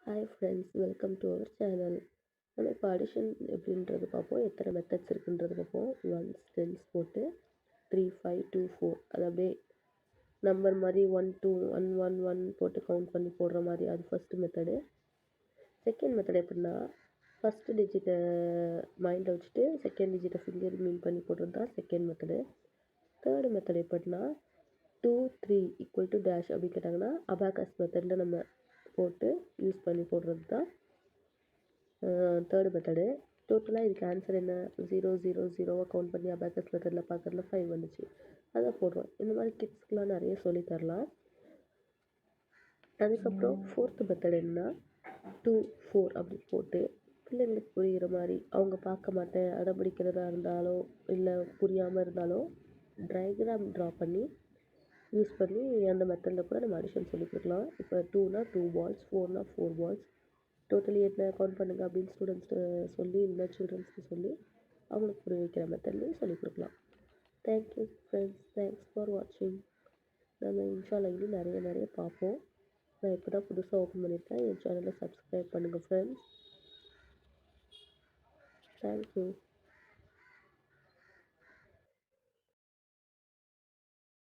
Hi friends, welcome to our channel. நம்ம இப்போ addition எப்படின்றது பார்ப்போம். எத்தனை மெத்தட்ஸ் இருக்குன்றது பார்ப்போம். ஒன்ஸ் டென்ஸ் போட்டு 3 5 2 4 அது அப்படியே நம்பர் மாதிரி 1 2 1 1 1 போட்டு கவுண்ட் பண்ணி போடுற மாதிரி அது ஃபஸ்ட்டு மெத்தடு. செகண்ட் மெத்தட் எப்படின்னா, ஃபஸ்ட்டு டிஜிட்டை மைண்டில் வச்சுட்டு செகண்ட் டிஜிட்டை ஃபிங்கர் மீன் பண்ணி போடுறது தான் செகண்ட் மெத்தடு. தேர்டு மெத்தட் எப்படின்னா 2 3 ஈக்குவல் டு டேஷ் அப்படி கேட்டாங்கன்னா அபாகஸ் மெத்தடில் நம்ம போட்டு யூஸ் பண்ணி போடுறது தான் தேர்டு மெத்தடு. டோட்டலாக இதுக்கு ஆன்சர் என்ன, 0 0 0 கவுண்ட் பண்ணி அபாகஸ் மெத்தடில் பார்க்குறதுல 5 வந்துச்சு, அதை போடுறோம். இந்த மாதிரி கிட்ஸ்க்கெலாம் நிறைய சொல்லித்தரலாம். அதுக்கப்புறம் ஃபோர்த்து மெத்தட் என்ன, 2 4 அப்படி போட்டு பிள்ளைங்களுக்கு புரிகிற மாதிரி, அவங்க பார்க்க மாட்டேன் அடம்பிடிக்கிறதா இருந்தாலோ இல்லை புரியாமல் இருந்தாலோ டயக்ராம் ட்ரா பண்ணி யூஸ் பண்ணி அந்த மெத்தடில் கூட நம்ம அடிஷன் சொல்லி கொடுக்கலாம். இப்போ 2னா 2 பால்ஸ், 4னா 4 பால்ஸ், டோட்டலி என்ன கவுண்ட் பண்ணுங்க அப்படின்னு ஸ்டூடெண்ட்ஸ்க்கு சொல்லி, இல்லை சில்ட்ரன்ஸ்க்கு சொல்லி அவங்களுக்கு புரிய வைக்கிற மெத்தட்லையும் சொல்லிக் கொடுக்கலாம். தேங்க்யூ ஃப்ரெண்ட்ஸ், தேங்க்ஸ் ஃபார் வாட்சிங். நம்ம இன்ஷால்லா இன்னும் நிறைய பார்ப்போம். நான் இப்போ தான் புதுசாக ஓப்பன் பண்ணியிருக்கேன். என் சேனலை சப்ஸ்கிரைப் பண்ணுங்கள் ஃப்ரெண்ட்ஸ். தேங்க்யூ.